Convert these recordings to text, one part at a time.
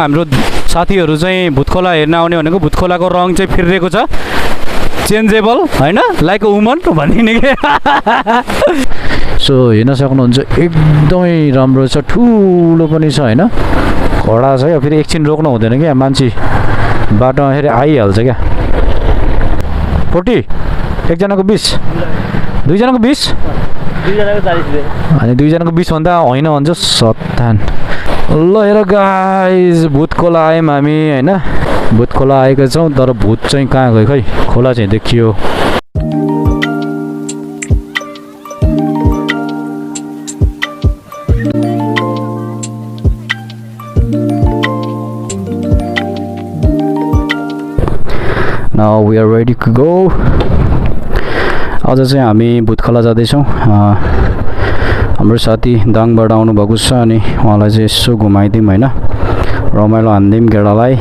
हाम्रो साथीहरू चाहिँ भूत खोला हेर्न आउने भनेको भूत खोलाको रङ चाहिँ फिरिरहेको छ चेन्जेबल हैन लाइक अ वुमन भनिदिने के सो हेर्न सक्नुहुन्छ एकदमै राम्रो छ ठुलो पनि छ हैन कडा छ फेरि एकछिन रोक्नु हुँदैन क्या मान्छे बाटोमा फेरि आइहाल्छ क्या 40 एकजनाको 20 दुईजनाको 20 दुईजनाको 40 रुपैयाँ अनि दुईजनाको 20 भन्दा होइन भन्छ सत्तान ल हेर गाइस भूत खोला आयौँ हामी हैन भूत खोला आएका छौँ तर भूत चाहिँ कहाँ गयो खै खोला चाहिँ देखियो Now we are ready to go. आज चाहिँ हामी भूत खोला जाँदैछौँ हाम्रो साथी दाङबाट आउनु भएको छ अनि उहाँलाई चाहिँ यसो घुमाइदिउँ हैन रमाइलो हान्दिउँ केटालाई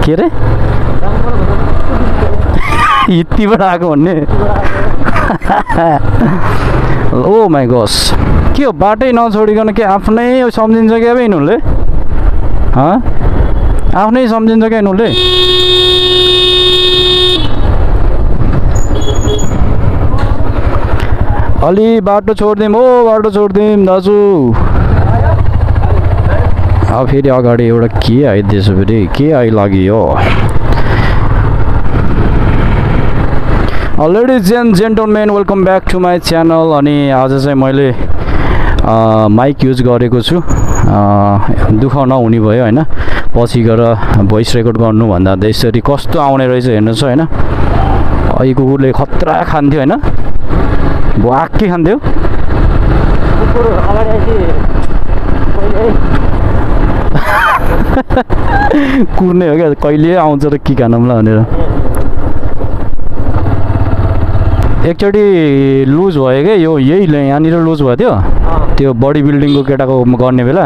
के रे यतिबाट आएको भन्ने ओ माई गस के हो बाटै नछोडिकन के आफ्नै सम्झिन्छ क्या अब यिनीहरूले आफ्नै सम्झिन्छ क्या यिनीहरूले अलि बाटो छोडिदिउँ हो बाटो छोडिदिउँ दाजु अब फेरि अगाडि एउटा के आइदिएछ फेरि के आइलाग्यो ladies and gentlemen welcome back to my channel अनि आज चाहिँ मैले माइक युज गरेको छु दुःख नहुने भयो हैन पछि गएर भोइस रेकर्ड गर्नुभन्दा यसरी कस्तो आउने रहेछ हेर्नुहोस् हैन अघि कुकुरले खतरा खान्थ्यो हैन भुवाक्कै खान्थ्यो कुर्ने हो क्या कहिले आउँछ र के खानौँला भनेर एकचोटि लुज भयो क्या यो यही यहाँनिर लुज भयो त्यो बडी बिल्डिङको केटाको गर्ने बेला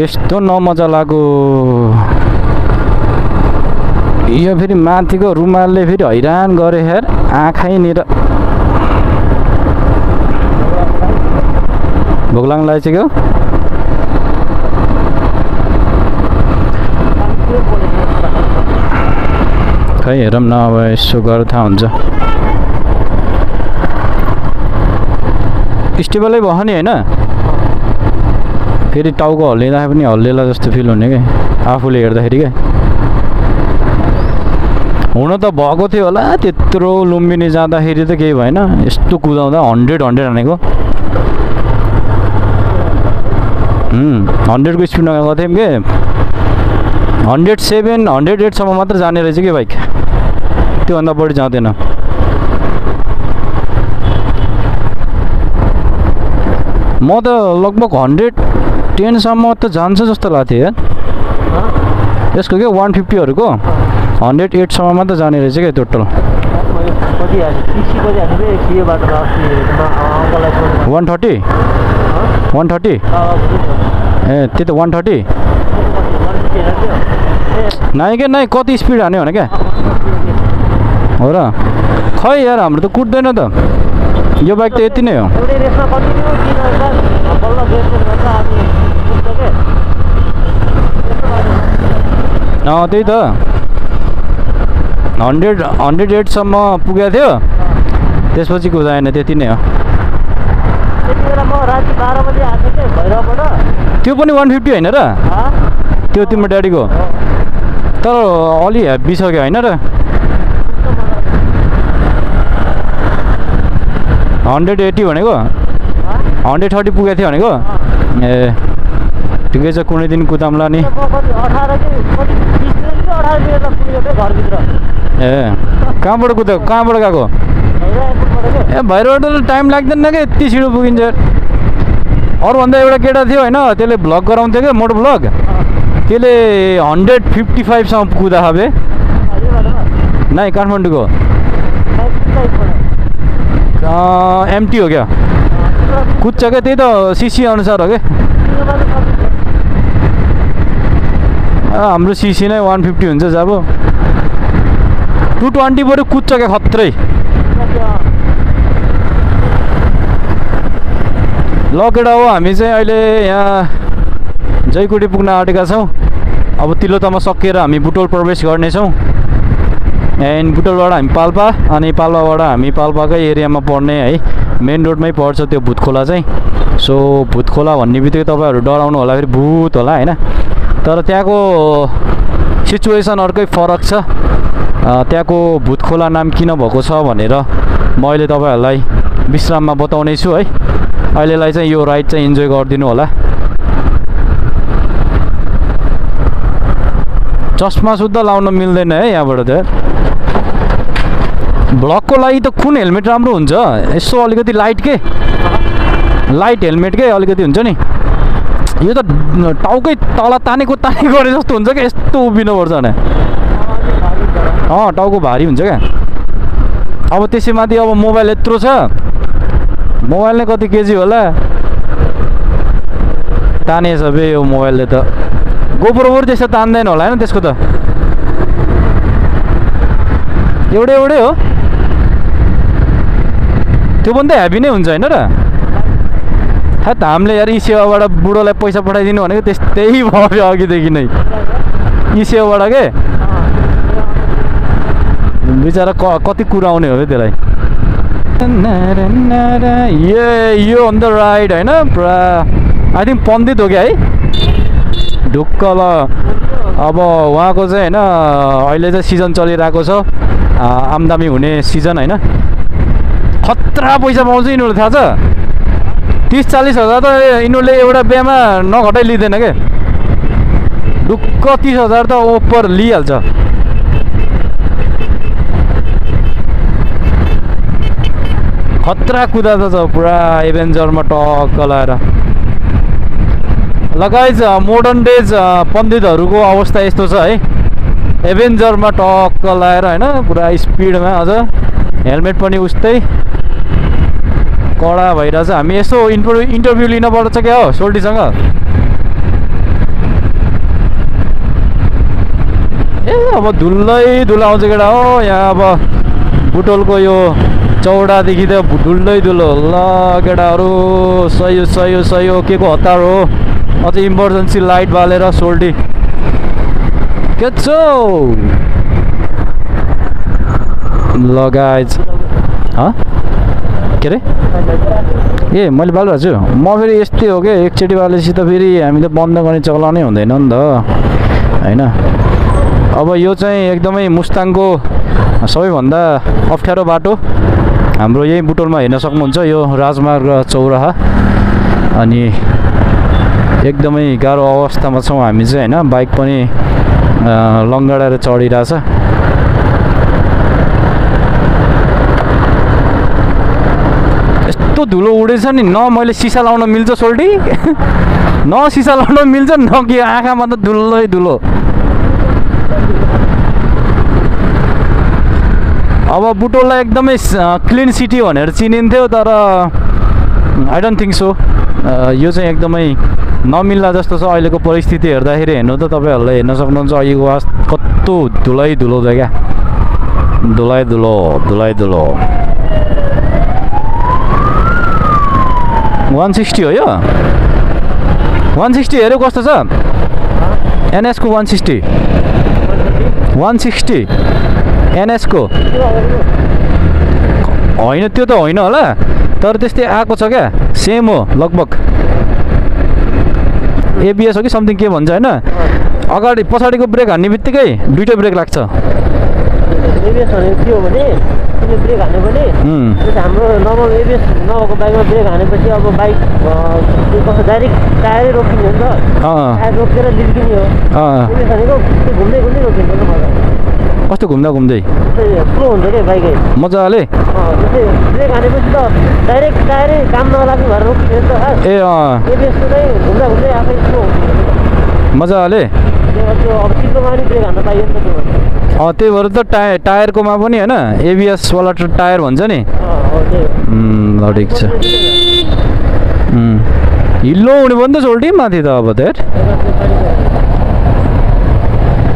यस्तो नमजा लाग्यो यो फेरि माथिको रुमालले फेरि हैरान गरे हेर आँखाइनिर भोक लाग्न लागेको खै हेरौँ न अब यसो गरेर थाहा हुन्छ स्टेबलै भयो नि होइन फेरि टाउको हल्लिँदा पनि हल्लिएला जस्तो फिल हुने क्या आफूले हेर्दाखेरि क्या हुन त भएको थियो होला त्यत्रो लुम्बिनी जाँदाखेरि त केही भएन यस्तो कुदाउँदा 100 हानेको 100 को स्पिडमा गएको थियौँ के 107 108 सम्म मात्र जाने रहेछ कि बाइक त्योभन्दा बढी जाँदैन म त लगभग 110 सम्म त जान्छ जस्तो लाग्थ्यो यार यसको के 150हरूको 108 सम्म मात्र जाने रहेछ क्या टोटल 130 130 ए त्यही त 130 नाइ क्या नाइ कति स्पिड हान्यो भने क्या हो र खै यार हाम्रो त कुट्दैन त यो बाइक त यति नै हो त्यही त 108 सम्म पुगेको थियो त्यसपछि कुदाएन त्यति नै हो त्यो पनि 150 होइन र त्यो तिम्रो ड्याडीको तर अलि हेभी छ क्या होइन र 180 भनेको 130 पुगेको थियो भनेको ए ठिकै छ कुनै दिन कुदाउँला नि ए कहाँबाट गएको ए भैरबाट टाइम लाग्दैन क्या यति छिटो पुगिन्छ अरूभन्दा एउटा केटा थियो होइन त्यसले भ्लग गराउँथ्यो क्या मोटो भ्लग त्यसले 155 सम्म कुदा खाबे नाइ काठमाडौँको एमटी हो क्या कुद्छ क्या त्यही त सिसी अनुसार हो क्या हाम्रो सिसी नै 150 हुन्छ जब 220 बरु कुद्छ क्या खत्रै ल केटा हो हामी चाहिँ अहिले यहाँ जयकोटी पुग्न आँटेका छौँ। अब तिलोत्तमा सकिएर हामी बुटोल प्रवेश गर्नेछौँ। एन्ड बुटोलबाट हामी पाल्पा, अनि पाल्पाबाट हामी पाल्पाकै एरियामा पर्ने है, मेन रोडमै पर्छ त्यो भूत खोला चाहिँ। सो भूत खोला भन्ने बित्तिकै तपाईँहरू डराउनु होला, फेरि भूत होला होइन, तर त्यहाँको सिचुएसन अर्कै फरक छ। त्यहाँको भूत खोला नाम किन भएको छ भनेर म अहिले तपाईँहरूलाई विश्राममा बताउने छु है। अहिलेलाई चाहिँ यो राइड चाहिँ इन्जोय गरिदिनु होला। चस्मा सुद्धा लाउन मिल्दैन है यहाँबाट त। ब्लकको लागि त कुन हेलमेट राम्रो हुन्छ? यसो अलिकति लाइट के, लाइट हेलमेट के अलिकति हुन्छ नि। यो त टाउकै तल तानेको गरे जस्तो हुन्छ क्या, यस्तो उभिनुपर्छ भने। टाउको भारी हुन्छ क्या। अब त्यसैमाथि अब मोबाइल यत्रो छ, मोबाइल नै कति केजी होला तानेछ बे यो मोबाइलले त। गोप्रोहरू त्यस्तो तान्दैन होला होइन त्यसको त, एउटै हो। त्यो पनि त हेभी नै हुन्छ होइन र? है त हामीले यार सेवाबाट बुढोलाई पैसा पठाइदिनु भनेको त्यस्तै भयो अघिदेखि नै। सेवाबाट के बिचरा कति कुरा आउने हो त्यसलाई। यो अन द राइड होइन, पुरा आई थिङ्क पण्डित हो क्या है ढुक्क ल। अब उहाँको चाहिँ होइन अहिले चाहिँ सिजन चलिरहेको छ, आमदामी हुने सिजन होइन। खतरा पैसा पाउँछ यिनीहरूले, थाहा छ? 30-40 हजार त यिनीहरूले एउटा बिहामा नघटाइ लिँदैन क्या। ढुक्क 30 हजार त ओपर लिइहाल्छ। खतरा कुदा छ पुरा एभेन्जरमा टक्क लगाएर। लगाइज मोडर्न डेज पण्डितहरूको अवस्था यस्तो छ है, एभेन्जरमा टक्क लगाएर होइन, पुरा स्पिडमा। अझ हेलमेट पनि उस्तै कडा भइरहेछ। हामी यसो इन्टरभ्यू लिन पर्छ क्या हो सोल्टीसँग। ए अब धुलै धुलो आउँछ केटा हो यहाँ। अब बुटोलको यो चौडादेखि त धुलै धुलो ल केटाहरू। सही हो के को हतार हो। अझ इमर्जेन्सी लाइट बालेर सोल्टी के छौ ल गाइज। के अरे ए मैले बालिरहेको छु म। फेरि यस्तै हो क्या, एकचोटि बालेपछि त फेरि हामीले बन्द गर्ने चलाउनै हुँदैन नि त होइन। अब यो चाहिँ एकदमै मुस्ताङको सबैभन्दा अप्ठ्यारो बाटो हाम्रो यही बुटोलमा हेर्न सक्नुहुन्छ। यो राजमार्ग चौराहा, अनि एकदमै गाह्रो अवस्थामा छौँ हामी चाहिँ होइन। बाइक पनि लङ्गडाएर चढिरहेछ। यस्तो धुलो उडेछ नि, न मैले सिसा लाउन मिल्छ सोल्टी न सिसा लाउन मिल्छ, न कि आँखामा त धुलै धुलो। अब बुटोललाई एकदमै क्लिन सिटी भनेर चिनिन्थ्यो, तर आई डोन्ट थिङ्क सो। यो चाहिँ एकदमै नमिल्ला जस्तो छ अहिलेको परिस्थिति हेर्दाखेरि। हेर्नु त तपाईँहरूलाई हेर्न सक्नुहुन्छ अहिलेको कस्तो धुलै धुलो छ क्या, धुलै धुलो। 160 हो यो 160 हेऱ्यो कस्तो छ एनएसको 160 एनएसको होइन त्यो त होइन होला तर त्यस्तै आएको छ क्या सेम हो लगभग एबीएस हो कि समथिङ के भन्छ हैन अगाडि पछाडिको ब्रेक हान्ने बित्तिकै दुईटा ब्रेक लाग्छ एबीएस भनेको के हो भने तिमीले ब्रेक हान्ने भने हाम्रो नर्मल एबीएस नभएको बाइकमा ब्रेक हानेपछि अब बाइक कस्तो डाइरेक्ट टायरै रोकिने हो नि त टायर रोकेर लिड्किने हो एबीएस भनेको घुम्दै घुम्दै रोकिन्छ नि मजा कस्तो घुम्दा घुम्दै स्लो हुन्छ के बाइकै मजाले जस्तै ब्रेक हानेपछि त डाइरेक्ट टायरै काम नलाग्ने भएर रोकिने नि त ए एबीएस चाहिँ घुम्दा घुम्दै आफै स्लो हुन्छ मजाले त्यो अब चिप्लोमा पनि ब्रेक हान्न पाइयो नि त त्यो त्यही भएर त टायरकोमा पनि हैन एबीएस वाला टायर भन्छ नि ल ठिक छ हिलो हुने पनि त सोल्टी माथि त अब त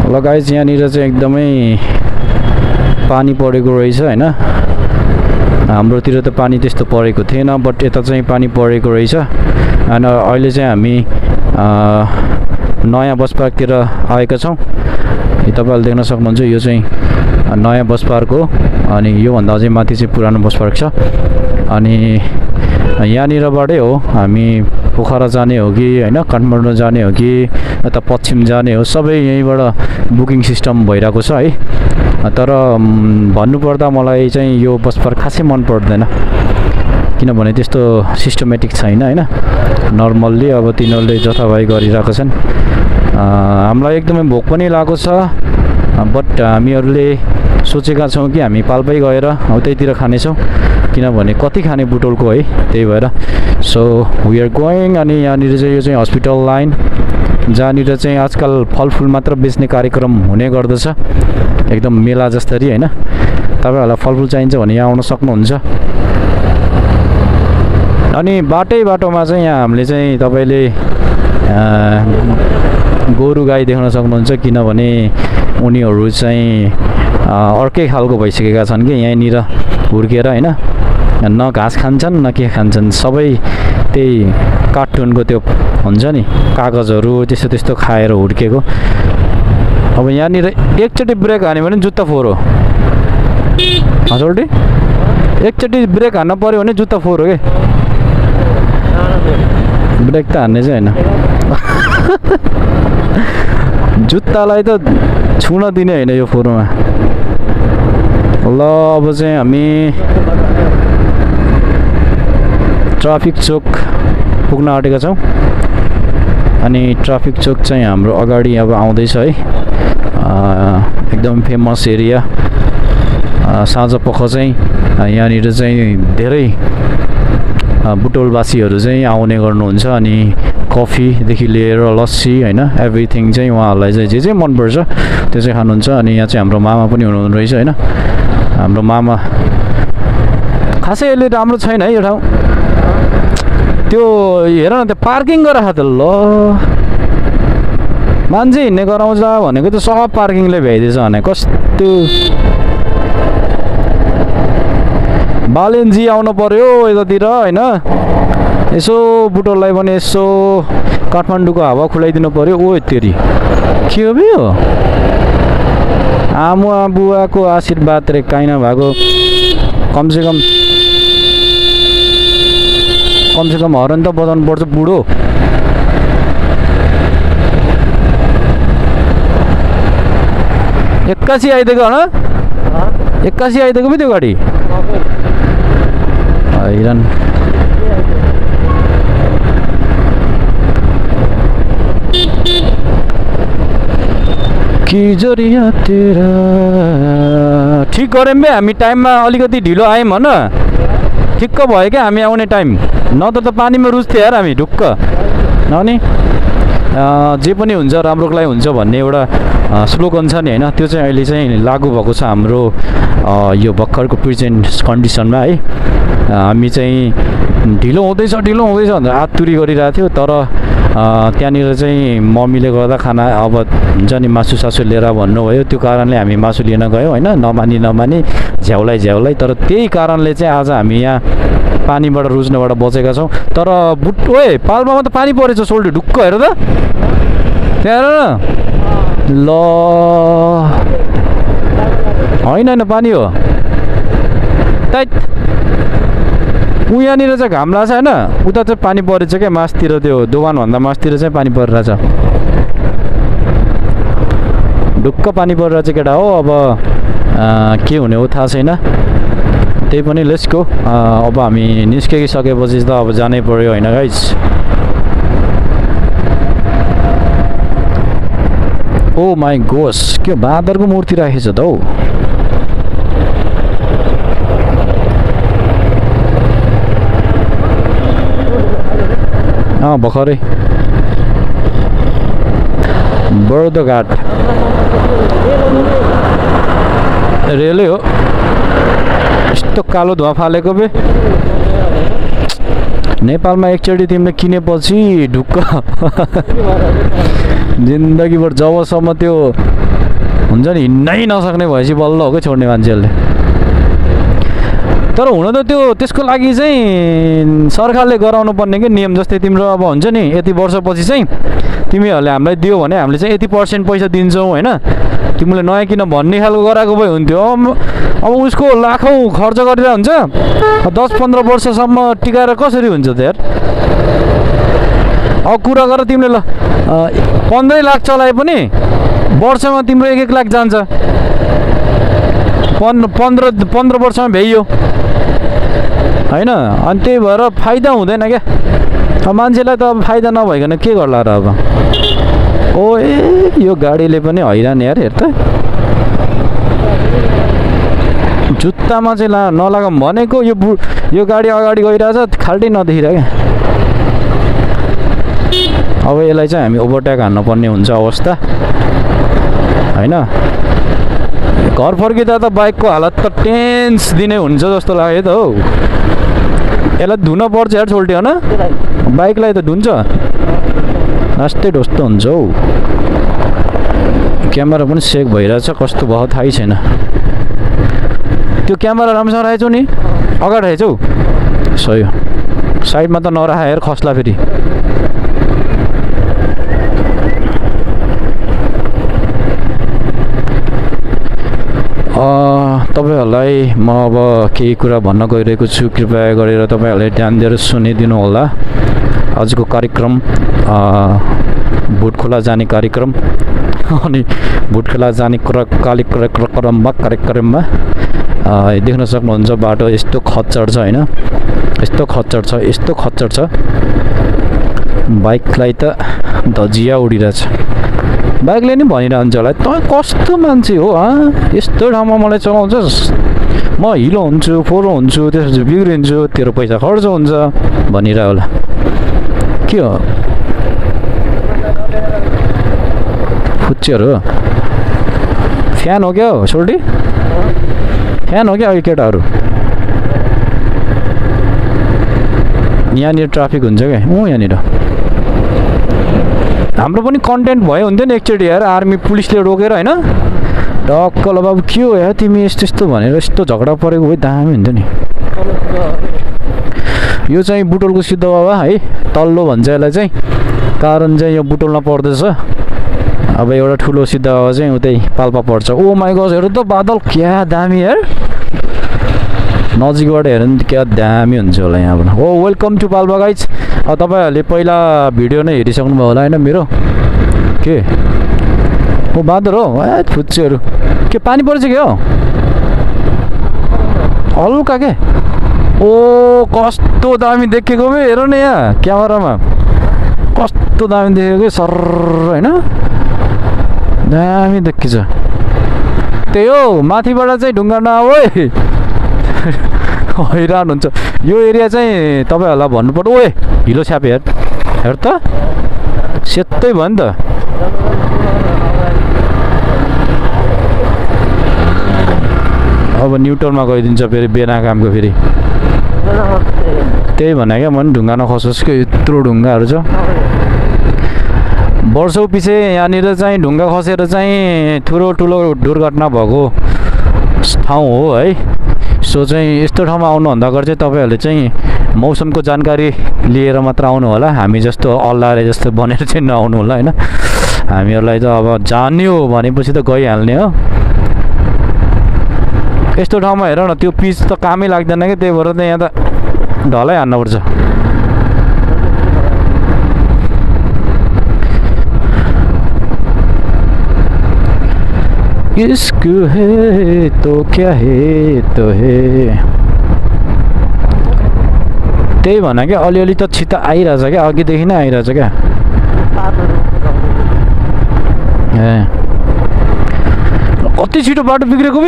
ल गाइस यहाँनिर चाहिँ एकदमै पानी परेको रहेछ हैन हाम्रोतिर त पानी त्यस्तो परेको थिएन बट यता चाहिँ पानी परेको रहेछ अनि अहिले चाहिँ हामी नयाँ बस पार्कतिर आएका छौँ। तपाईँहरूले देख्न सक्नुहुन्छ यो चाहिँ नयाँ बस पार्क हो अनि योभन्दा अझै माथि चाहिँ पुरानो बस पार्क छ। अनि यहाँनिरबाटै हो हामी पोखरा जाने हो कि होइन काठमाडौँ जाने हो कि यता पश्चिम जाने हो, सबै यहीँबाट बुकिङ सिस्टम भइरहेको छ है। तर भन्नुपर्दा मलाई चाहिँ यो बस पार्क खासै मन पर्दैन, किनभने त्यस्तो सिस्टमेटिक छैन होइन। नर्मल्ली अब तिनीहरूले जथाभावी गरिरहेको छन्। हामीलाई एकदमै भोक पनि लागेको छ, बट हामीहरूले सोचेका छौँ कि हामी पाल्पै गएर अब त्यहीतिर खानेछौँ, किनभने कति खाने बुटोलको है, त्यही भएर। So we are going. अनि यहाँनिर चाहिँ यो चाहिँ हस्पिटल लाइन, जहाँनिर चाहिँ आजकल फलफुल मात्र बेच्ने कार्यक्रम हुने गर्दछ, एकदम मेला जस्तरी होइन। तपाईँहरूलाई फलफुल चाहिन्छ भने यहाँ आउन सक्नुहुन्छ। अनि बाटोमा चाहिँ यहाँ हामीले चाहिँ तपाईँले गोरु गाई देख्न सक्नुहुन्छ, किनभने उनीहरू चाहिँ अर्कै खालको भइसकेका छन् कि यहीँनिर हुर्केर होइन। न घाँस खान्छन् न के खान्छन्, सबै त्यही कार्टुनको त्यो हुन्छ नि कागजहरू त्यस्तो त्यस्तो खाएर हुर्केको। अब यहाँनिर एकचोटि ब्रेक हान्यो भने जुत्ता फोहोर हो। हजुर एकचोटि ब्रेक हान्न पऱ्यो भने जुत्ता फोहोर हो कि। ब्रेक त हान्ने चाहिँ होइन, जुत्तालाई त छुन दिने होइन यो फोहोरमा। ल अब चाहिँ हामी ट्राफिक चोक पुग्न आँटेका छौँ। अनि ट्राफिक चोक चाहिँ हाम्रो अगाडि अब आउँदैछ है। एकदम फेमस एरिया। साँझ पख चाहिँ यहाँनिर चाहिँ धेरै बुटोलवासीहरू चाहिँ आउने गर्नुहुन्छ। अनि कफीदेखि लिएर लस्सी होइन एभ्रिथिङ चाहिँ उहाँहरूलाई चाहिँ जे मनपर्छ त्यो चाहिँ खानुहुन्छ। अनि यहाँ चाहिँ हाम्रो मामा पनि हुनुहुँदो रहेछ होइन। हाम्रो मामा खासै अहिले राम्रो छैन है यो ठाउँ। त्यो हेर न, त्यो पार्किङ गराएको त ल मान्छे हिँड्ने गराउँछ भनेको त सब पार्किङले भ्याइदिएछ भने कस्तो। बालेन्जी आउनु पर्यो यतातिर होइन, यसो बुटोललाई पनि यसो काठमाडौँको हावा खुलाइदिनु पर्यो। ओ तेरी के हो बे हो, आमा बुवाको आशीर्वाद रे काहीँ नभएको कमसेकम हरन त बजाउनु पर्छ बुढो। एक्कासी आइदिएको होइन, एक्कासी आइदिएको पो त्यो गाडी हैरान। कि जरिया तेरा ठिक गऱ्यौँ बे हामी, टाइममा अलिकति ढिलो आयौँ होइन, ठिक्क भयो क्या हामी आउने टाइम। नत्र त पानीमा रुच्थ्यो यार हामी ढुक्क। अनि जे पनि हुन्छ राम्रोको लागि हुन्छ भन्ने एउटा स्लोगन छ नि होइन, त्यो चाहिँ अहिले चाहिँ लागु भएको छ हाम्रो यो भर्खरको प्रेजेन्ट कन्डिसनमा है। हामी चाहिँ ढिलो हुँदैछ भनेर आतुरी गरिरहेको थियो, तर त्यहाँनिर चाहिँ मम्मीले गर्दा खाना अब हुन्छ नि मासु सासु लिएर भन्नुभयो, त्यो कारणले हामी मासु लिन गयौँ होइन। नमानी झ्याउलाई तर त्यही कारणले चाहिँ आज हामी यहाँ पानीबाट रुच्नबाट बचेका छौँ। तर ओए पाल्पामा त पानी परेछ सोल्डर ढुक्क हेर त त्यहाँ हेर न। ल होइन पानी हो टाइट। ऊ यहाँनिर चाहिँ घाम लाग्छ होइन, उता चाहिँ पानी परेछ क्या मासतिर, त्यो दोभानभन्दा मासतिर चाहिँ पानी परिरहेछ, ढुक्क पानी परिरहेछ केटा हो। अब के हुने हो थाहा छैन, त्यही पनि लेट्स गो। अब हामी निस्किसकेपछि त अब जानै पर्यो होइन गाइस। ओ माई गोस, के बाँदरको मूर्ति राखेछ त हौ। भर्खरै बर्दघाट रेलै हो, यस्तो कालो धुवा फालेको बे। नेपालमा एकचोटि तिमीले किनेपछि ढुक्क जिन्दगीभर जबसम्म त्यो हुन्छ नि हिँड्नै नसक्ने भएपछि बल्ल हो क्या छोड्ने मान्छेहरूले। तर हुन त त्यो त्यसको लागि चाहिँ सरकारले गराउनु पर्ने के नियम जस्तै तिम्रो अब हुन्छ नि यति वर्षपछि चाहिँ तिमीहरूले हामीलाई दियो भने हामीले चाहिँ यति % पैसा दिन्छौँ होइन तिमीले नयाँ किन भन्ने खालको गराएको भए हुन्थ्यो अब उसको लाखौँ खर्च गरेर हुन्छ 10-15 वर्षसम्म टिकाएर कसरी हुन्छ त यार अब कुरा गर तिमीले ल 15 लाख चलाए पनि वर्षमा तिम्रो 1-1 लाख जान्छ 15 वर्षमा भ्याइयो होइन अनि त्यही भएर फाइदा हुँदैन क्या अब मान्छेलाई त अब फाइदा नभइकन के गर्ला र अब ओ ए यो गाडीले पनि हैरान यार हेर त जुत्तामा चाहिँ नलागौँ भनेको यो गाडी अगाडि गइरहेछ खाल्टै नदेखिरह क्या अब यसलाई चाहिँ हामी ओभरटेक हान्नुपर्ने हुन्छ अवस्था होइन घर फर्किँदा त बाइकको हालत त टेन्स दिने हुन्छ जस्तो लाग्यो त हौ यसलाई धुन पर्छ यार छोल्टी होइन बाइकलाई त धुन्छ लास्टै ढोस्तो हुन्छ हौ क्यामेरा पनि सेक भइरहेछ कस्तो भयो थाहै छैन त्यो क्यामेरा राम्रोसँग राखेछौ नि अगाडि राखेछौ सही हो साइडमा त नराख हेर खस्ला फेरि तपाईँहरूलाई म अब केही कुरा भन्न गइरहेको छु कृपया गरेर तपाईँहरूले ध्यान दिएर सुनिदिनु होला आजको कार्यक्रम भुट खोला जाने कार्यक्रम अनि भुट खोला जाने कार्यक्रममा देख्न सक्नुहुन्छ बाटो यस्तो खच्चड छ होइन यस्तो खच्चड छ बाइकलाई त धजिया उडिरहेछ बाइकले नि भनिरहन्छ होला त कस्तो मान्छे हो यस्तो ठाउँमा मलाई चलाउँछस् म हिलो हुन्छु फोरो हुन्छु त्यसपछि बिग्रिन्छु तेरो पैसा खर्च हुन्छ भनिरह होला के हो फुच्चेहरू फ्यान हो क्या हो सोल्टी फ्यान हो क्या अहिले केटाहरू यहाँनिर ट्राफिक हुन्छ क्या यहाँनिर हाम्रो पनि कन्टेन्ट भयो हुन्थ्यो नि एकचोटि यार आर्मी पुलिसले रोकेर होइन टक्क ल बाबु के हो यार तिमी यस्तो भनेर यस्तो झगडा परेको भए दामी हुन्थ्यो नि यो चाहिँ बुटोलको सिद्ध बाबा है तल्लो भन्छ यसलाई चाहिँ कारण चाहिँ यो बुटोलमा पर्दछ अब एउटा ठुलो सिद्ध बाबा चाहिँ उतै पाल्पा पर्छ ओ माई गॉड हेर्नु त बादल क्या दामी यार नजिकबाट हेर्नु नि क्या दामी हुन्छ होला यहाँबाट हो वेलकम टु पाल्पा गाइज तपाईँहरूले पहिला भिडियो नै हेरिसक्नुभयो होला होइन मेरो के हो बाँदर हो फुच्चेहरू के पानी पर्छ के हो हल्का के ओ कस्तो दामी देखेको बे हेर न यहाँ क्यामेरामा कस्तो दामी देखेको कि सर होइन दामी देखिन्छ त्यही हो माथिबाट चाहिँ ढुङ्गा नआऊ हैरान हुन्छ यो एरिया चाहिँ तपाईँहरूलाई भन्नुपर्छ ओए हिलो छ्यापे हेर त सेतै भयो नि त अब न्युटनमा गइदिन्छ फेरि बिना कामको फेरि त्यही भने क्या म पनि ढुङ्गा नखसोस् कि यत्रो ढुङ्गाहरू छ वर्षौँ पछि यहाँनिर चाहिँ ढुङ्गा खसेर चाहिँ ठुलो दुर्घटना भएको ठाउँ हो है सो चाहिँ यस्तो ठाउँमा आउनुभन्दा अगाडि चाहिँ तपाईँहरूले चाहिँ मौसमको जानकारी लिएर मात्र आउनु होला हामी जस्तो अल्लाहले जस्तो बनेर चाहिँ नआउनु होला होइन हामीहरूलाई त अब जान्यो भनेपछि त गइहाल्ने हो यस्तो ठाउँमा हेर न त्यो पिच त कामै लाग्दैन क्या त्यही भएर त यहाँ त ढलै हान्नुपर्छ इश्क है तो क्या है तो है त्यही भन क्या अलिअलि त छिटो आइरहेछ क्या अघिदेखि नै आइरहेछ क्या कति छिटो बाटो बिग्रेको पो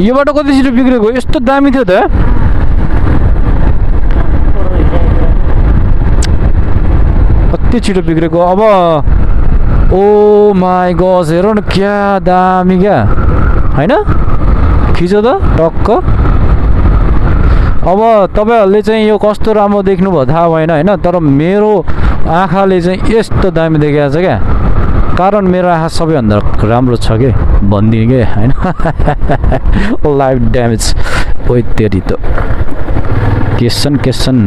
यो बाटो कति छिटो बिग्रेको यस्तो दामी थियो त कति छिटो बिग्रेको अब ओ माई गॉड हेर न क्या दामी क्या होइन खिचो त टक्क अब तपाईँहरूले चाहिँ यो कस्तो राम्रो देख्नुभयो थाहा भएन होइन तर मेरो आँखाले चाहिँ यस्तो दामी देखाएको छ क्या कारण मेरो आँखा सबैभन्दा राम्रो छ कि भनिदिने के होइन लाइफ ड्यामेज ओइ तेरी त केसन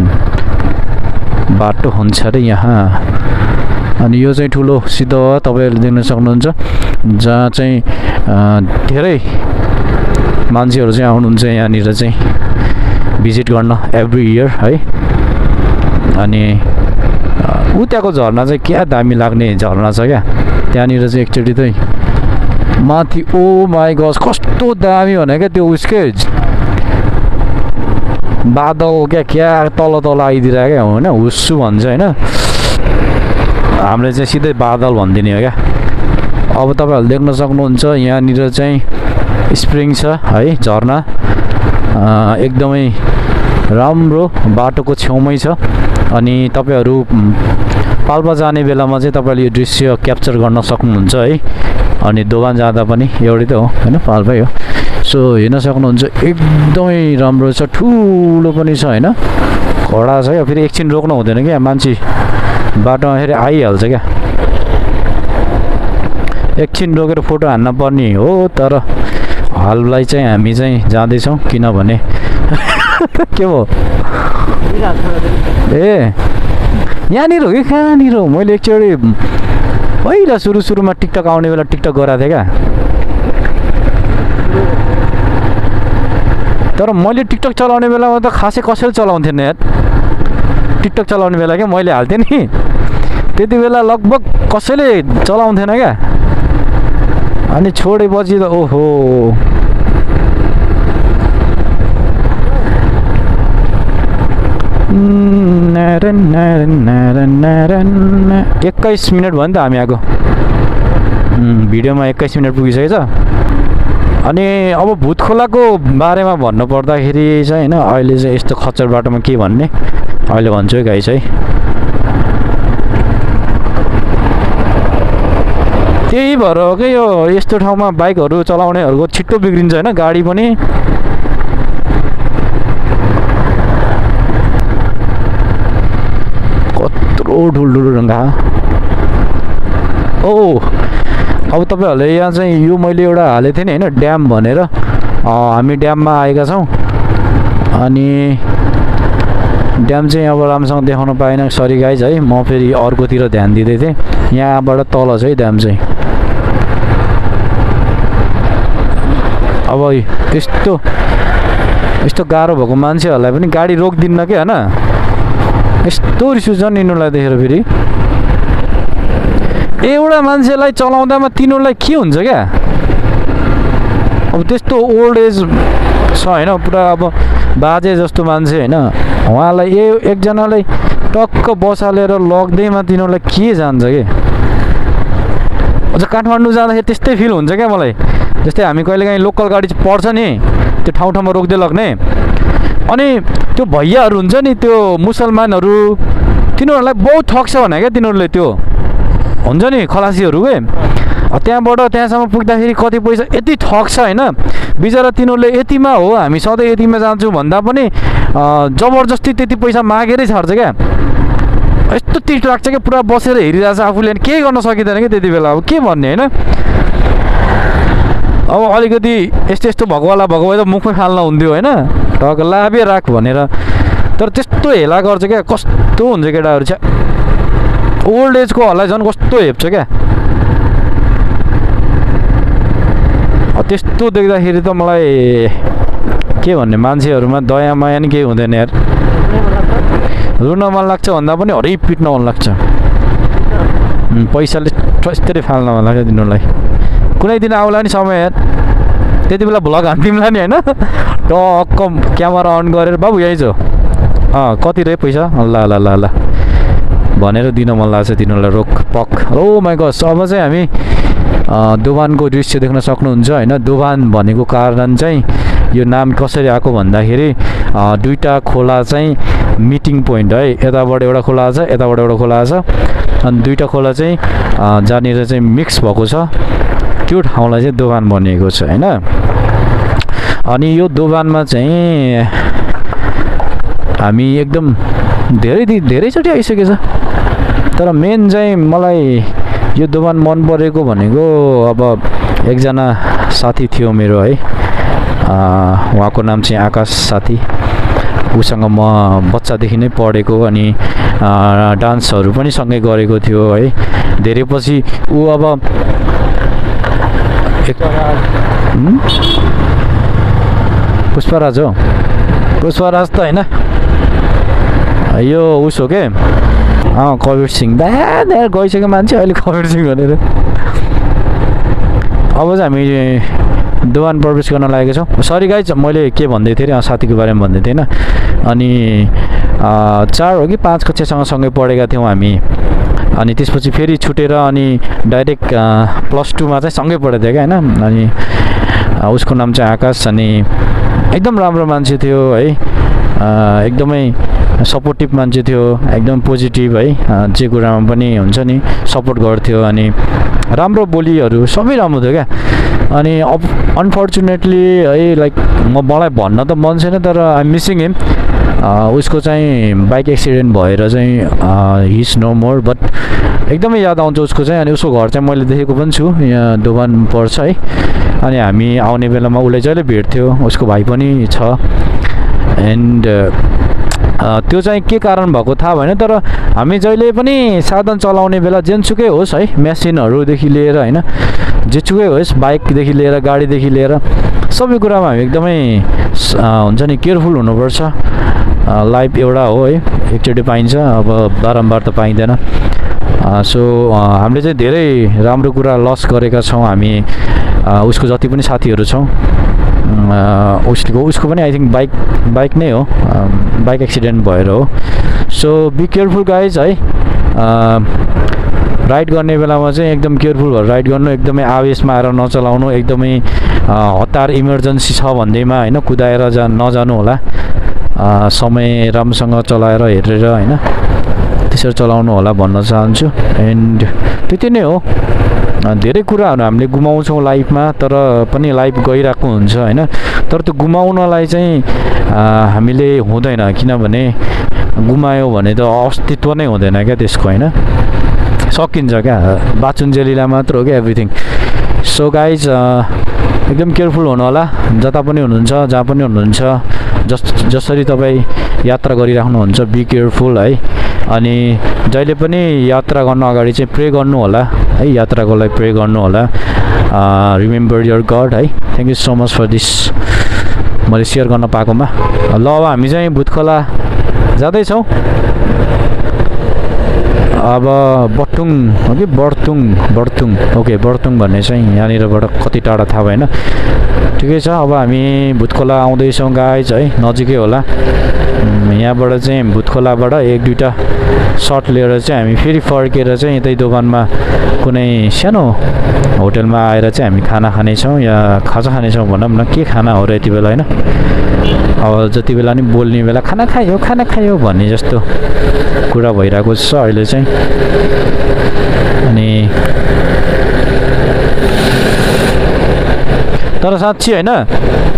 बाटो हुन्छ अरे यहाँ। अनि यो चाहिँ ठुलो सिधो तपाईँहरूले देख्न सक्नुहुन्छ जहाँ चाहिँ धेरै मान्छेहरू चाहिँ आउनुहुन्छ यहाँनिर चाहिँ भिजिट गर्न एभ्री इयर है। अनि ऊ त्यहाँको झरना चाहिँ क्या दामी लाग्ने झरना छ क्या त्यहाँनिर चाहिँ एकचोटि चाहिँ माथि ओ माई गस कस्तो दामी भने क्या त्यो उसकै बादल क्या तल आइदिरहेको क्या होइन हुस्सु भन्छ होइन हामीले चाहिँ सिधै बादल भनिदिने हो क्या। अब तपाईँहरूले देख्न सक्नुहुन्छ यहाँनिर चाहिँ स्प्रिङ छ है झरना एकदमै राम्रो बाटोको छेउमै छ। अनि तपाईँहरू पाल्पा जाने बेलामा चाहिँ तपाईँले यो दृश्य क्याप्चर गर्न सक्नुहुन्छ है। अनि दोभान जाँदा पनि एउटै त हो होइन पाल्पै हो। सो हेर्न सक्नुहुन्छ एकदमै राम्रो छ ठुलो पनि छ होइन कडा छ क्या फेरि एकछिन रोक्नु हुँदैन क्या मान्छे बाटोमा फेरि आइहाल्छ क्या एकछिन रोकेर फोटो हान्न पर्ने हो। तर हाललाई चाहिँ हामी चाहिँ जाँदैछौँ किनभने के हो ए यहाँनिर हो कि कहाँनिर हो मैले एकचोटि पहिला सुरुमा टिकटक आउने बेला टिकटक गराएको थिएँ क्या तर मैले टिकटक चलाउने बेलामा त खासै कसैले चलाउँथेन यार टिकटक चलाउने बेला क्या मैले हाल्थेँ नि त्यति बेला लगभग कसैले चलाउँथेन क्या अनि छोडेपछि त ओहो एक्काइस मिनट भयो नि त हामी आएको भिडियोमा 21 मिनट पुगिसकेछ। अनि अब भूत खोलाको बारेमा भन्नु पर्दाखेरि चाहिँ होइन अहिले चाहिँ यस्तो खच्चर बाटोमा के भन्ने अहिले भन्छु है गाइस है। त्यही भएर हो कि यो यस्तो ठाउँमा बाइकहरू चलाउनेहरूको छिट्टो बिग्रिन्छ होइन गाडी पनि कत्रो ठुल्ठुलो ढङ्गा ओ अब तपाईँहरूले यहाँ चाहिँ यो मैले एउटा हालेको थिएँ नि होइन ड्याम भनेर हामी ड्याममा आएका छौँ। अनि ड्याम चाहिँ अब राम्रोसँग देखाउन पाएन सरी गाइज है म फेरि अर्कोतिर ध्यान दिँदै थिएँ यहाँबाट तल छ है ड्याम चाहिँ। अब यस्तो गाह्रो भएको मान्छेहरूलाई पनि गाडी रोकिदिन्न क्या होइन यस्तो रिस उठ्छ नि यिनीहरूलाई देखेर फेरि एउटा मान्छेलाई चलाउँदामा तिनीहरूलाई के हुन्छ क्या अब त्यस्तो ओल्ड एज छ होइन पुरा अब बाजे जस्तो मान्छे होइन उहाँलाई एकजनालाई टक्क बसालेर लग्दैमा तिनीहरूलाई के जान्छ कि अझ काठमाडौँ जाँदाखेरि त्यस्तै फिल हुन्छ क्या मलाई जस्तै हामी कहिलेकाहीँ लोकल गाडी पर्छ नि त्यो ठाउँमा रोक्दै लग्ने अनि त्यो भैयाहरू हुन्छ नि त्यो मुसलमानहरू तिनीहरूलाई बहुत ठग्छ भने क्या तिनीहरूले त्यो हुन्छ नि खलासीहरू के त्यहाँबाट त्यहाँसम्म पुग्दाखेरि कति पैसा यति ठग्छ होइन बिचरा तिनीहरूले यतिमा हो हामी सधैँ यतिमा जान्छौँ भन्दा पनि जबरजस्ती त्यति पैसा मागेरै छाड्छ क्या यस्तो तिट लाग्छ क्या पुरा बसेर हेरिरहेको छ आफूले केही गर्न सकिँदैन क्या त्यति बेला अब के भन्ने होइन। अब अलिकति यस्तो भगवाला भए त मुखमै फाल्न हुन्थ्यो होइन ढक लाभे राख भनेर तर त्यस्तो हेला गर्छ क्या कस्तो हुन्छ केटाहरू छ ओल्ड एजकोहरूलाई झन् कस्तो हेप्छ क्या त्यस्तो देख्दाखेरि त मलाई के भन्ने मान्छेहरूमा दया माया नि केही हुँदैन यार रुन मन लाग्छ भन्दा पनि हरै पिट्न मन लाग्छ पैसाले यस्तरी फाल्न मन लाग्छ तिनीहरूलाई कुनै दिन आउला नि समय यार त्यति बेला भ्लग हान्दिउँला नि होइन टक्क क्यामेरा अन गरेर बाबु यही छ कति रे पैसा ल ल ल ल भनेर दिन मन लाग्छ तिनीहरूलाई रोक पक ओ माई गस। अब चाहिँ हामी दोभानको दृश्य देख्न सक्नुहुन्छ होइन दोभान भनेको कारण चाहिँ यो नाम कसरी आएको भन्दाखेरि दुईवटा खोला चाहिँ मिटिङ पोइन्ट है यताबाट एउटा खोला छ यताबाट एउटा खोला छ अनि दुईवटा खोला चाहिँ जहाँनिर चाहिँ मिक्स भएको छ त्यो ठाउँलाई चाहिँ दोभान बनिएको छ होइन। अनि यो दोभानमा चाहिँ हामी एकदम धेरैचोटि आइसकेछ तर मेन चाहिँ मलाई यो दोभान मन परेको भनेको अब एकजना साथी थियो मेरो है उहाँको नाम चाहिँ आकाश साथी। उसँग म बच्चादेखि नै पढेको अनि डान्सहरू पनि सँगै गरेको थियो है। धेरै पछि ऊ अब पुष्पराज हो, पुष्पराज त होइन यो उस हो के कबीर सिंह ब्याड गइसक्यो मान्छे अहिले कबीर सिंह भनेर। अब चाहिँ हामी दोभान प्रवेश गर्न लागेको छौँ। सरी गाइज मैले के भन्दै थिएँ अरे साथीको बारेमा भन्दै थिएँ होइन। अनि 4 हो कि 5 कक्षासँग सँगै पढेका थियौँ हामी। अनि त्यसपछि फेरि छुटेर अनि डाइरेक्ट +2मा चाहिँ सँगै पढेको थियो क्या होइन। अनि उसको नाम चाहिँ आकाश अनि एकदम राम्रो मान्छे थियो है। एकदमै सपोर्टिभ मान्छे थियो, एकदम पोजिटिभ है। जे कुरामा पनि हुन्छ नि सपोर्ट गर्थ्यो अनि राम्रो बोलीहरू सबै राम्रो थियो क्या। अनि अनफर्चुनेटली है लाइक मलाई भन्न त मन छैन तर आइ एम मिसिङ हिम। उसको चाहिँ बाइक एक्सिडेन्ट भएर चाहिँ हिज नो मोर बट एकदमै याद आउँछ उसको चाहिँ। अनि उसको घर चाहिँ मैले देखेको पनि छु, यहाँ दोभान पर्छ है। अनि हामी आउने बेलामा उसले जहिले भेट्थ्यो, उसको भाइ पनि छ। एन्ड त्यो चाहिँ के कारण भएको थाहा भएन तर हामी जहिले पनि साधन चलाउने बेला जेनसुकै होस् है, मेसिनहरूदेखि लिएर होइन जेसुकै होस्, बाइकदेखि लिएर गाडीदेखि लिएर सबै कुरामा हामी एकदमै हुन्छ नि केयरफुल हुनुपर्छ। लाइफ एउटा हो है, एकचोटि पाइन्छ, अब बारम्बार त पाइँदैन। सो हामीले चाहिँ धेरै राम्रो कुरा लस गरेका छौँ हामी। उसको जति पनि साथीहरू छौँ उसको पनि आई थिङ्क बाइक नै हो, बाइक एक्सिडेन्ट भएर हो। सो बी केयरफुल गाइज है। राइड गर्ने बेलामा चाहिँ एकदम केयरफुल भएर राइड गर्नु, एकदमै आवेशमा आएर नचलाउनु, एकदमै हतार इमर्जेन्सी छ भन्दैमा होइन कुदाएर नजानु होला। समय राम्रोसँग चलाएर हेरेर होइन त्यसरी चलाउनु होला भन्न चाहन्छु। एन्ड त्यति नै हो। धेरै कुराहरू हामीले गुमाउँछौँ लाइफमा तर पनि लाइफ गइरहेको हुन्छ होइन। तर त्यो गुमाउनलाई चाहिँ हामीले हुँदैन, किनभने गुमायो भने त अस्तित्व नै हुँदैन क्या त्यसको होइन। सकिन्छ क्या, बाचुन्जेलीलाई मात्र हो क्या एभ्रिथिङ। सो गाइज एकदम केयरफुल हुनु होला जता पनि हुनुहुन्छ, जहाँ पनि हुनुहुन्छ। जसरी तपाईँ यात्रा गरिराख्नुहुन्छ बी केयरफुल है। अनि जहिले पनि यात्रा गर्न अगाडि चाहिँ प्रे गर्नु होला है, यात्राको लागि प्रे गर्नु होला। रिमेम्बर यर गड है। Thank you so much for this मैले सेयर गर्न पाएकोमा। ल अब हामी चाहिँ भूत खोला जाँदैछौँ। अब बटुङ हो कि बर्तुङ ओके बर्तुङ भन्ने चाहिँ यहाँनिरबाट कति टाढा थाहा भएन। ठिकै छ, अब हामी भूत खोला आउँदैछौँ गाइज है, नजिकै होला। यहाँबाट चाहिँ भूत खोलाबाट 1-2टा सर्ट लिएर चाहिँ हामी फेरि फर्केर चाहिँ यतै दोभानमा कुनै सानो होटलमा आएर चाहिँ हामी खाना खानेछौँ या खाजा खानेछौँ भनौँ न। के खाना हो र यति बेला होइन, अब जति बेला नि बोल्ने बेला खाना खायो भन्ने जस्तो कुरा भइरहेको छ अहिले चाहिँ। अनि तर साँच्ची होइन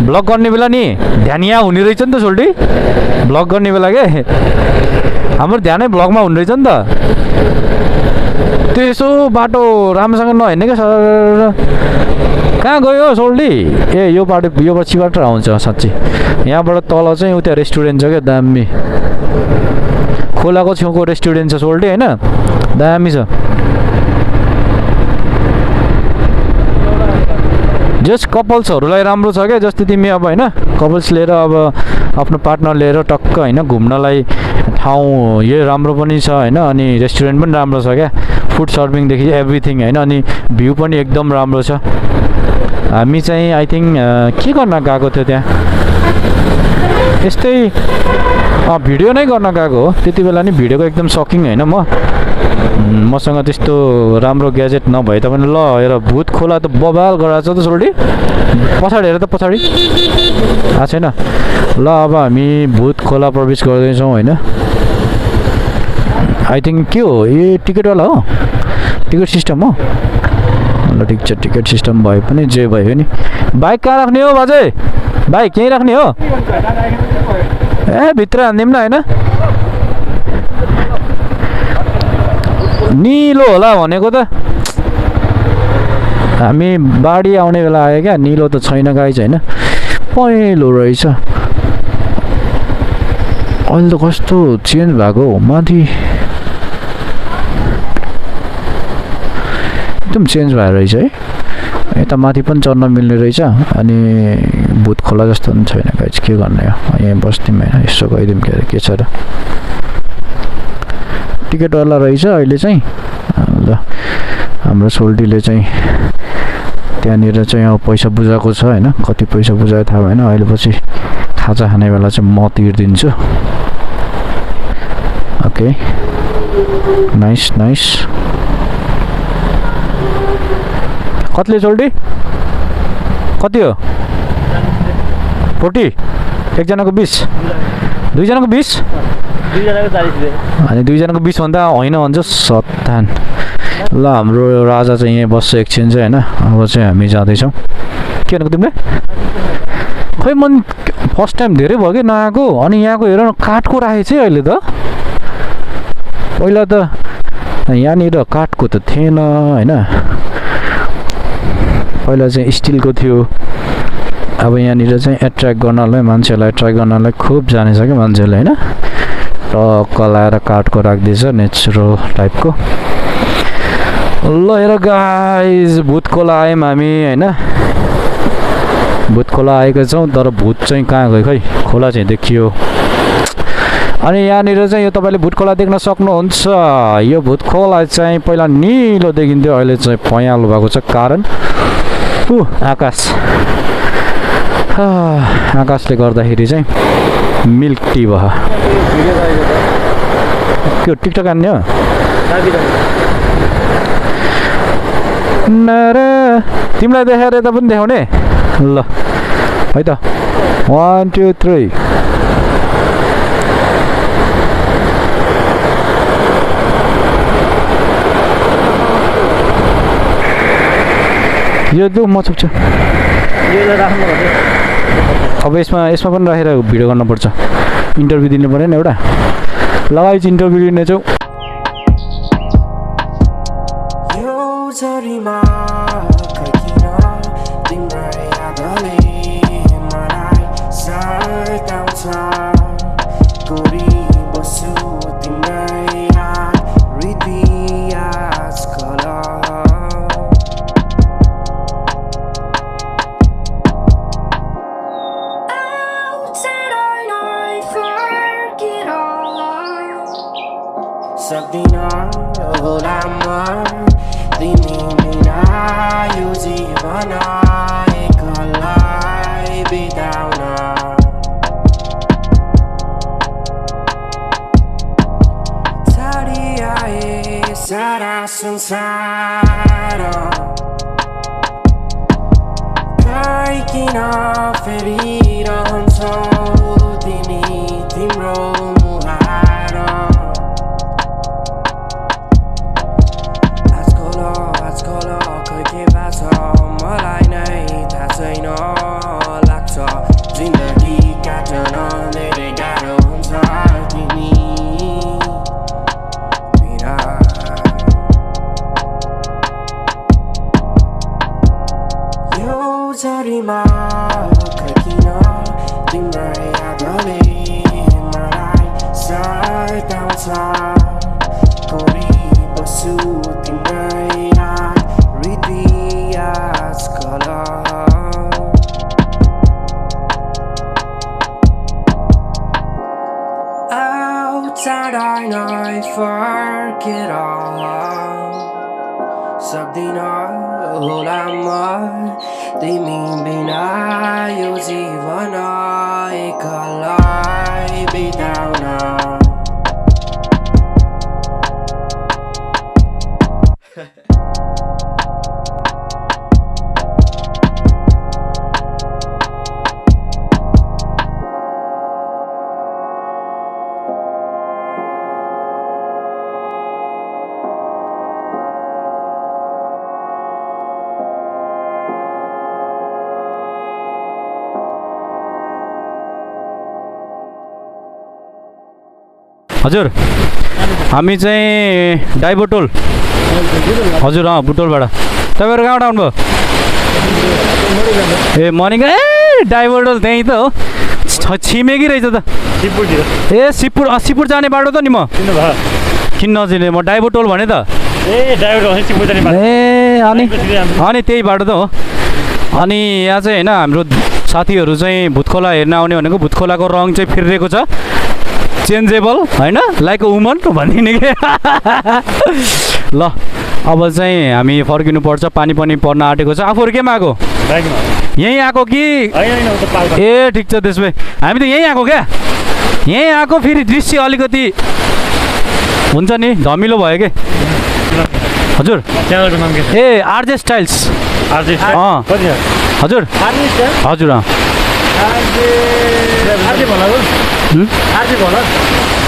ब्लग गर्ने बेला नि ध्यान यहाँ हुने रहेछ नि त सोल्टी। ब्लग गर्ने बेला के हाम्रो ध्यानै ब्लगमा हुने रहेछ नि त। त्यो यसो बाटो राम्रोसँग नहिँड्ने क्या सर। कहाँ गयो सोल्टी? ए यो बाटो यो पछिबाट आउँछ साँच्ची। यहाँबाट तल चाहिँ उता रेस्टुरेन्ट छ क्या दामी, खोलाको छेउको रेस्टुरेन्ट छ सोल्टी होइन, दामी छ। जस्ट कपल्सहरूलाई राम्रो छ क्या। जस्तै तिमी अब होइन कपल्स लिएर अब आफ्नो पार्टनर लिएर टक्क होइन घुम्नलाई ठाउँ यो राम्रो पनि छ होइन। अनि रेस्टुरेन्ट पनि राम्रो छ क्या, फुड सर्भिङदेखि एभ्रिथिङ होइन। अनि भ्यू पनि एकदम राम्रो छ। हामी चाहिँ आई थिङ्क के गर्न गएको थियो त्यहाँ, यस्तै भिडियो नै गर्न गएको हो। त्यति बेला नि भिडियोको एकदम सकिङ होइन मसँग त्यस्तो राम्रो ग्याजेट नभए तापनि। ल हेर भूत खोला त बबाल गराएको छ त सोल्टी, पछाडि हेर त पछाडि आएको छैन। ल अब हामी भूत खोला प्रवेश गर्दैछौँ होइन। आई थिङ्क के हो यो टिकटवाला हो, टिकट सिस्टम हो। ल ठिक छ, टिकट सिस्टम भए पनि जे भयो नि। बाइक कहाँ राख्ने हो बाजे? बाइक यहीँ राख्ने हो? ए भित्र हान्दिउँ न होइन। निलो होला भनेको त हामी बाढी आउने बेला आयो क्या, निलो त छैन गाइज होइन। पहेँलो रहेछ अहिले त कस्तो चेन्ज भएको हो माथि एकदम चेन्ज भएर रहेछ है यता माथि पनि चढ्न मिल्ने रहेछ अनि भूत खोला जस्तो पनि छैन गाइस के गर्ने हो यहाँ बस्दिउँ होइन यसो गइदिउँ के छ र टिकटवाला रहेछ अहिले चाहिँ ल हाम्रो सोल्टीले चाहिँ त्यहाँनिर चाहिँ अब पैसा बुझाएको छ होइन कति पैसा बुझायो थाहा भएन अहिले पछि खाजा खाने बेला चाहिँ म तिर्दिन्छु ओके नाइस नाइस कतिले सोल्टी कति हो 40 एकजनाको 20 दुईजनाको 20 अनि दुईजनाको 20 भन्दा होइन भन्छ सत्तान ल हाम्रो राजा चाहिँ यहीँ बस्छ एकछिन चाहिँ होइन अब चाहिँ हामी जाँदैछौँ के भनेको तिमीले खै मन फर्स्ट टाइम धेरै भयो कि नआएको अनि यहाँको हेर न काठको राखेको छ अहिले त पहिला त यहाँनिर काठको त थिएन होइन पहिला चाहिँ स्टिलको थियो अब यहाँनिर चाहिँ एट्र्याक्ट गर्नलाई मान्छेलाई एट्र्याक्ट गर्नलाई खुब जानेछ क्या मान्छेले होइन टक्क लाएर काठको राख्दैछ नेचुरल टाइपको ल हेर गाइस भूत खोला आयौँ हामी होइन भूत खोला आएका छौँ तर भूत चाहिँ कहाँ गयो खै खोला चाहिँ देखियो अनि यहाँनिर चाहिँ यो तपाईँले भूत खोला देख्न सक्नुहुन्छ यो भूत खोला चाहिँ पहिला निलो देखिन्थ्यो अहिले चाहिँ पहेँलो भएको छ कारण आकाश आकाशले गर्दाखेरि चाहिँ मिल्क टी भयो के टिकटक हान्ने हो तिमीलाई देखाएर यता पनि देखाउने ल है त 1 2 3 यो दु म चुप्छु अब यसमा पनि राखेर भिडियो गर्नुपर्छ इन्टरभ्यू दिनु पऱ्यो नि एउटा लगाइ इन्टरभ्यू लिनेछौँ संसार कहीँ किन फेरिरहन्छौ तिमी तिम्रो मुहार आजकल खै के भएको छ मलाई नै थाहा छैन लाग्छ जिन्दगी काट्न धेरै गाह्रो हुन्छ तिमी झरीमा किन तिम्रै यादले मलाई सताउँछ बसु तिम्रै याद हृदय आजकल Outside I फर्केर सक्दिन होला म तिमी बिना यो जीवन एक्लै बिताउन हजुर हामी चाहिँ डाइबोटोल हजुर बुटोलबाट तपाईँहरू कहाँबाट आउनुभयो ए मर्निङ डाइभर्टल त्यहीँ त हो छिमेकी रहेछ त ए सिपुर जाने बाटो त नि म किन नचिने म डाइभर्टोल भने त ए अनि त्यही बाटो त हो अनि यहाँ चाहिँ होइन हाम्रो साथीहरू चाहिँ भुत खोला हेर्न आउने भनेको भुत खोलाको रङ चाहिँ फिरिरहेको छ चेन्जेबल होइन लाइक अ वुमन भनिदिने के ल अब चाहिँ हामी फर्किनुपर्छ पानी पनि पर्न आँटेको छ आफूहरू केमा आएको यहीँ आएको कि ए ठिक छ त्यसो भए हामी त यहीँ आएको क्या यहीँ आएको फेरि दृश्य अलिकति हुन्छ नि धमिलो भयो के हजुर च्यानलको नाम के ए आरजे स्टाइल्स हजुर हजुर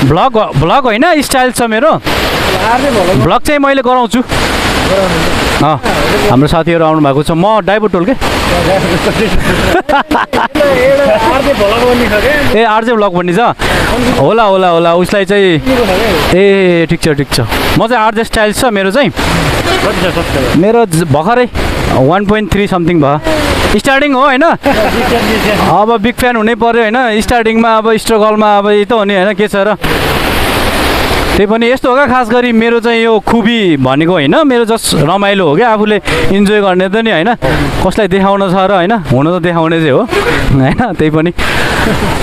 भ्लग होइन स्टाइल छ मेरो भ्लग चाहिँ मैले गराउँछु हाम्रो साथीहरू आउनु भएको छ म डाइभर्टोल के ए आरजे भ्लग भन्ने छ होला उसलाई चाहिँ ए ठिक छ म चाहिँ आरजे स्टाइल्स छ मेरो चाहिँ मेरो भर्खरै 1.3 समथिङ भयो स्टार्टिङ हो होइन अब बिग फ्यान हुनै पर्यो होइन स्टार्टिङमा अब स्ट्रगलमा अब यही त हो नि होइन के छ र त्यही पनि यस्तो हो क्या खास गरी मेरो चाहिँ यो खुबी भनेको होइन मेरो जस्ट रमाइलो हो क्या आफूले इन्जोय गर्ने त नि होइन कसलाई देखाउन छ र होइन हुन त देखाउने चाहिँ हो होइन त्यही पनि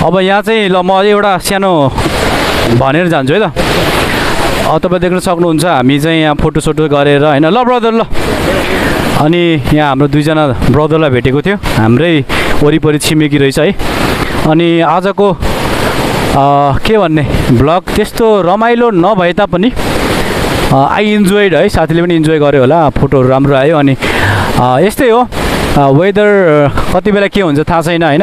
अब यहाँ चाहिँ ल म एउटा सानो भनेर जान्छु है त तपाईँ देख्न सक्नुहुन्छ हामी चाहिँ यहाँ फोटोसोटो गरेर होइन ल ब्रदर ल अनि यहाँ हाम्रो दुईजना ब्रदरलाई भेटेको थियो हाम्रै वरिपरि छिमेकी रहेछ है अनि आजको के भन्ने ब्लग त्यस्तो रमाइलो नभए तापनि आई इन्जोयड है साथीले पनि इन्जोय गर्यो होला फोटोहरू राम्रो आयो अनि यस्तै हो वेदर कति बेला के हुन्छ थाहा छैन होइन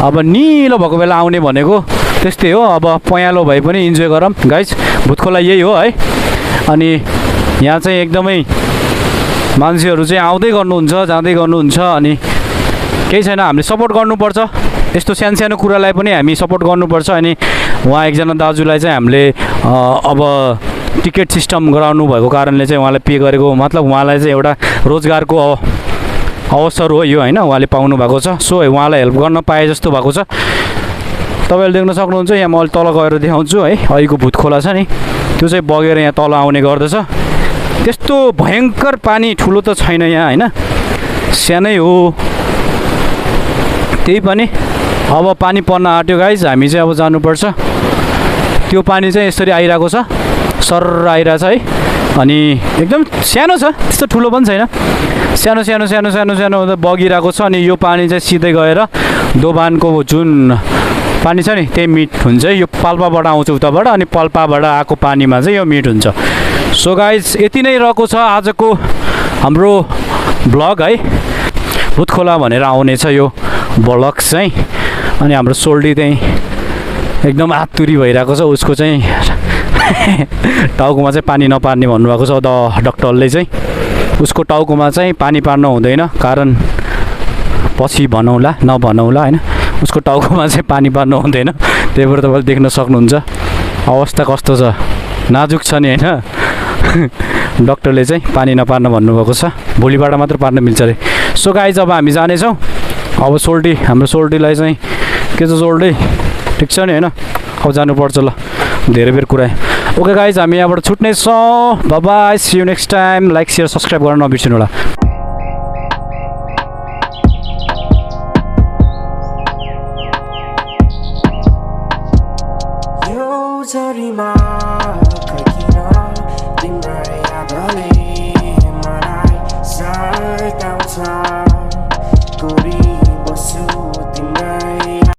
अब निलो भएको बेला आउने भनेको त्यस्तै हो अब पयालो भए पनि इन्जोय गरौँ गाइज भुत खोला यही हो है अनि यहाँ चाहिँ एकदमै मान्छेहरू चाहिँ आउँदै गर्नुहुन्छ जाँदै गर्नुहुन्छ अनि केही छैन हामीले सपोर्ट गर्नुपर्छ यस्तो सानो कुरालाई पनि हामी सपोर्ट गर्नुपर्छ अनि उहाँ एकजना दाजुलाई चाहिँ हामीले अब टिकट सिस्टम गराउनु भएको कारणले चाहिँ उहाँलाई पे गरेको मतलब उहाँलाई चाहिँ एउटा रोजगारको अवसर हो यो होइन उहाँले पाउनु भएको छ सो उहाँलाई हेल्प गर्न पाए जस्तो भएको छ तपाईँले देख्न सक्नुहुन्छ यहाँ म तल गएर देखाउँछु है अहिलेको भुत खोला छ नि त्यो चाहिँ बगेर यहाँ तल आउने गर्दछ त्यस्तो भयङ्कर पानी ठुलो त छैन यहाँ होइन सानै हो त्यही पनि अब पानी पर्न आँट्यो गाइज हामी चाहिँ अब जानुपर्छ त्यो पानी चाहिँ यसरी आइरहेको छ सर आइरहेछ है अनि एकदम सानो छ त्यस्तो ठुलो पनि छैन सानो बगिरहेको छ अनि यो पानी चाहिँ सिधै गएर दोभानको जुन पानी छ नि त्यही मिट हुन्छ है यो पाल्पाबाट आउँछ उताबाट अनि पाल्पाबाट आएको पानीमा चाहिँ यो मिट हुन्छ सो गाइज यति नै रहेको छ आजको हाम्रो ब्लग है भुत खोला भनेर आउनेछ यो ब्लग चाहिँ अनि हाम्रो सोल्डी चाहिँ एकदम आतुरी भइरहेको छ उसको चाहिँ टाउकोमा चाहिँ पानी नपार्ने भन्नुभएको छ डक्टरले चाहिँ उसको टाउकोमा चाहिँ पानी पार्न हुँदैन कारण पछि नभनौला होइन उसको टाउकोमा चाहिँ पानी पार्नु हुँदैन त्यही भएर तपाईँले देख्न सक्नुहुन्छ अवस्था कस्तो छ नाजुक छ नि होइन डक्टरले चाहिँ पानी नपार्न भन्नुभएको छ भोलिबाट मात्र पार्न मिल्छ अरे सो गाइज अब हामी जानेछौँ अब हाम्रो सोल्टीलाई चाहिँ के छ सोल्टी ठिक छ नि होइन अब जानुपर्छ ल धेरै बेर कुरा ओके गाइज हामी यहाँबाट छुट्नेछौँ bye bye see you next time like share subscribe गर्न नबिर्सिनु होला झरीमा खर्किन तिम्रै यादले मलाई सताउँछ